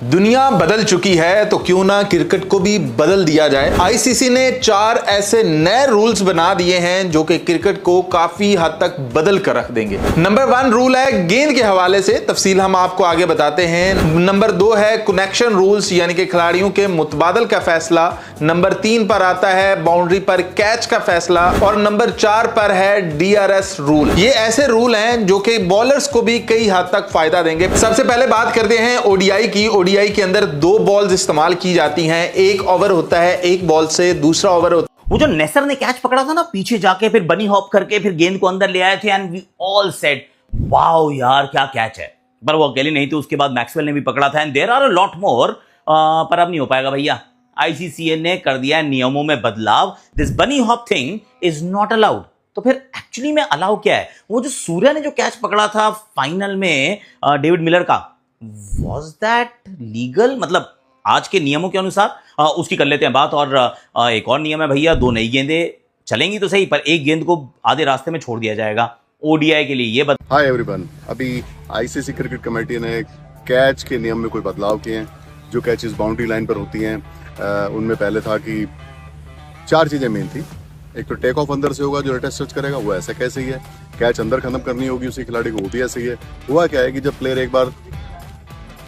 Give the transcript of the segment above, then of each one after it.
दुनिया बदल चुकी है तो क्यों ना क्रिकेट को भी बदल दिया जाए। आईसीसी ने 4 ऐसे नए रूल्स बना दिए हैं जो कि क्रिकेट को काफी हद तक बदल कर रख देंगे। नंबर 1 रूल है गेंद के हवाले से, तफसील हम आपको आगे बताते हैं। नंबर 2 है कनेक्शन रूल्स, यानी कि खिलाड़ियों के मुतबादल का फैसला। नंबर 3 पर आता है बाउंड्री पर कैच का फैसला और नंबर 4 पर है डीआरएस रूल। ये ऐसे रूल हैं जो कि बॉलर्स को भी कई हद तक फायदा देंगे। सबसे पहले बात करते हैं ओडीआई की। ओडीआई के अंदर 2 बॉल्स इस्तेमाल की जाती हैं। एक ओवर होता है एक बॉल से, दूसरा ओवर होता है। वो जो नेसर ने कैच पकड़ा था ना, पीछे जाके फिर बनी हॉप करके फिर गेंद को अंदर ले आए थे and we all said wow यार क्या कैच है। पर वो अकेले नहीं थे, उसके बाद मैक्सवेल ने भी पकड़ा था and there are a lot more. पर अब नहीं हो पाएगा भैया। आईसीसी ने कर दिया है नियमों में बदलाव। दिस बनी hop thing is not allowed. तो फिर एक्चुअली में अलाउ क्या है? वो जो सूर्या ने जो कैच पकड़ा था फाइनल में डेविड मिलर का, वॉज दैट लीगल? मतलब आज के नियमों के अनुसार उसकी कर लेते हैं बात। और एक और नियम है भैया, 2 नई गेंदें चलेंगी तो सही, पर एक गेंद को आधे रास्ते में छोड़ दिया जाएगा ओडीआई के लिए। ये हाय एवरीवन, अभी आईसीसी क्रिकेट कमेटी ने कैच के नियम में कोई बदलाव किए हैं। जो कैचेस बाउंड्री लाइन पर होती हैं उनमें पहले था कि 4 चीजें मेन थी। एक तो टेक ऑफ अंदर से होगा, जो लेटेस्ट टच करेगा वो ऐसा कैसे ही है। कैच अंदर खत्म करनी होगी उसी खिलाड़ी को, वो भी ऐसे ही है। हुआ क्या है कि जब प्लेयर एक बार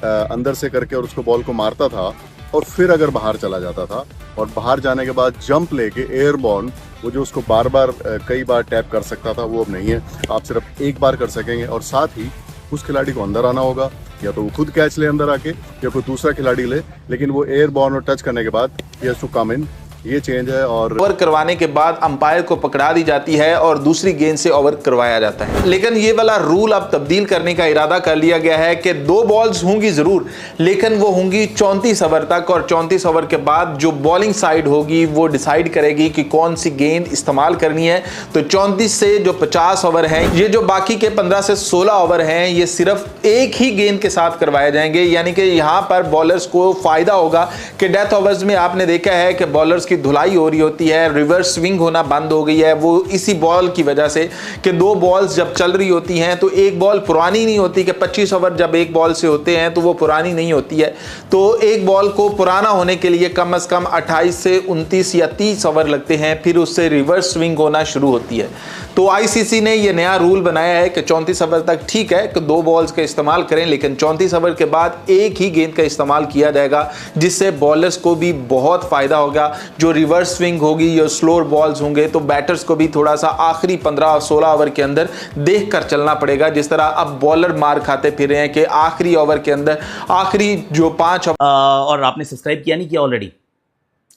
अंदर से करके और उसको बॉल को मारता था और फिर अगर बाहर चला जाता था और बाहर जाने के बाद जंप लेके एयरबॉर्न, वो जो उसको बार बार कई बार टैप कर सकता था, वो अब नहीं है। आप सिर्फ एक बार कर सकेंगे और साथ ही उस खिलाड़ी को अंदर आना होगा, या तो वो खुद कैच ले अंदर आके या कोई दूसरा खिलाड़ी ले, लेकिन वो एयरबॉर्न और टच करने के बाद ही हैज टू कम इन। ये चेंज है। और ओवर करवाने के बाद अंपायर को पकड़ा दी जाती है और दूसरी गेंद से ओवर करवाया जाता है। लेकिन ये वाला रूल अब तब्दील करने का इरादा कर लिया गया है कि 2 बॉल्स होंगी जरूर, लेकिन वो होंगी 34 ओवर तक। और 34 ओवर के बाद जो बॉलिंग साइड होगी वो डिसाइड करेगी कि कौन सी गेंद इस्तेमाल करनी है। तो 34 से जो 50 ओवर हैं, ये जो बाकी के 15 से 16 ओवर हैं, ये सिर्फ एक ही गेंद के साथ करवाए जाएंगे। यानी कि यहाँ पर बॉलर्स को फायदा होगा कि डेथ ओवर्स में आपने देखा है कि बॉलर्स की धुलाई हो रही होती है, रिवर्स स्विंग होना बंद हो गई है। वो इसी बॉल की वजह से कि 2 बॉल्स जब चल रही होती हैं तो एक बॉल पुरानी नहीं होती कि 25 ओवर जब एक बॉल से होते हैं तो वो पुरानी नहीं होती है। तो एक बॉल को पुराना होने के लिए कम से कम 28 से 29 या 30 ओवर लगते हैं, फिर उससे रिवर्स स्विंग होना शुरू होती है। तो आईसीसी ने ये नया रूल बनाया है कि 34 ओवर तक ठीक है कि 2 बॉल्स का इस्तेमाल करें, लेकिन 34 ओवर के बाद एक ही गेंद का इस्तेमाल किया जाएगा, जिससे बॉलर्स को भी बहुत फायदा होगा। जो रिवर्स स्विंग होगी या स्लोअर बॉल्स होंगे तो बैटर्स को भी थोड़ा सा आखिरी 15-16 ओवर के अंदर देख कर चलना पड़ेगा। जिस तरह अब बॉलर मार खाते फिर रहे हैं कि आखिरी ओवर के अंदर आखिरी जो 5 और आपने सब्सक्राइब किया नहीं किया ऑलरेडी?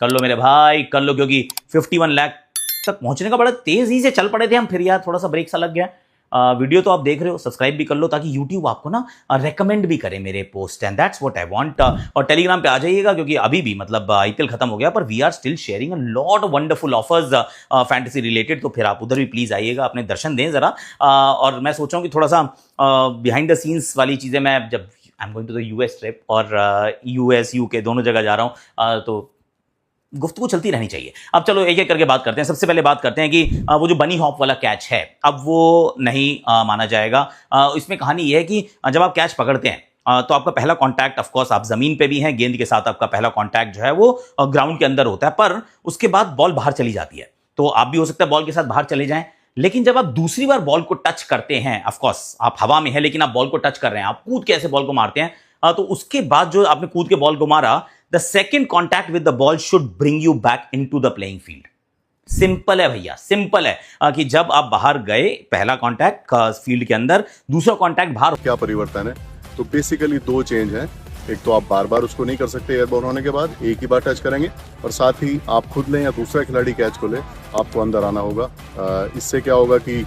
कर लो मेरे भाई, कर लो, क्योंकि 51 लाख तक पहुंचने का बड़ा तेजी से चल पड़े थे हम। फिर यार थोड़ा सा ब्रेक सा लग गया। वीडियो तो आप देख रहे हो, सब्सक्राइब भी कर लो ताकि YouTube आपको ना रेकमेंड भी करे मेरे post, and that's what I want. और टेलीग्राम पे आ जाइएगा, क्योंकि अभी भी मतलब आईपीएल खत्म हो गया पर we are still sharing a lot of wonderful offers fantasy related. तो फिर आप उधर भी प्लीज आइएगा, अपने दर्शन दें जरा। और मैं सोच रहा हूँ कि थोड़ा सा बिहाइंड द सीन्स वाली चीजें, मैं जब I am going to the US trip और यूएस यूके दोनों जगह जा रहा हूँ, तो गुफ्तगू चलती रहनी चाहिए। अब चलो एक एक करके बात करते हैं। सबसे पहले बात करते हैं कि वो जो बनी हॉप वाला कैच है, अब वो नहीं माना जाएगा। इसमें कहानी ये है कि जब आप कैच पकड़ते हैं तो आपका पहला कांटेक्ट, ऑफ कोर्स आप जमीन पे भी हैं, गेंद के साथ आपका पहला कांटेक्ट जो है वो ग्राउंड के अंदर होता है, पर उसके बाद बॉल बाहर चली जाती है। तो आप भी हो सकता है बॉल के साथ बाहर चले जाएं। लेकिन जब आप दूसरी बार बॉल को टच करते हैं, ऑफ कोर्स आप हवा में है लेकिन आप बॉल को टच कर रहे हैं, आप कूद के ऐसे बॉल को मारते हैं, तो उसके बाद जो आपने कूद के बॉल को मारा, the second contact with the ball should bring you back into the playing field। Simple है भैया, सिंपल है कि जब आप बाहर गए पहला कांटेक्ट फील्ड के अंदर, दूसरा कांटेक्ट बाहर। क्या परिवर्तन है? तो बेसिकली 2 चेंज हैं। एक तो आप बार बार उसको नहीं कर सकते एयरबॉर्न होने के बाद, एक ही बार टच करेंगे, और साथ ही आप खुद लें या दूसरा खिलाड़ी कैच को ले, आपको अंदर आना होगा। इससे क्या होगा कि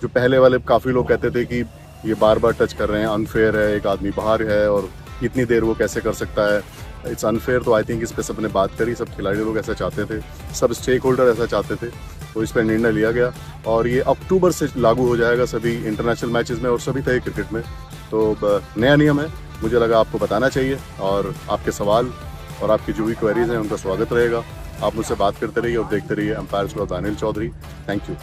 जो पहले वाले काफ़ी लोग कहते थे कि ये बार बार टच कर रहे हैं, अनफेयर है, एक आदमी बाहर है और इतनी देर वो कैसे कर सकता है, इट्स अनफेयर। तो आई थिंक इस पर सबने बात करी, सब खिलाड़ी लोग ऐसा चाहते थे, सब स्टेक होल्डर ऐसा चाहते थे, तो इस पर निर्णय लिया गया और ये अक्टूबर से लागू हो जाएगा सभी इंटरनेशनल मैचेस में और सभी तरह क्रिकेट में। तो नया नियम है, मुझे लगा आपको बताना चाहिए। और आपके सवाल और आपकी जो भी क्वेरीज हैं उनका स्वागत रहेगा। आप मुझसे बात करते रहिए और देखते रहिए empire score Danil Chaudhary. Thank you.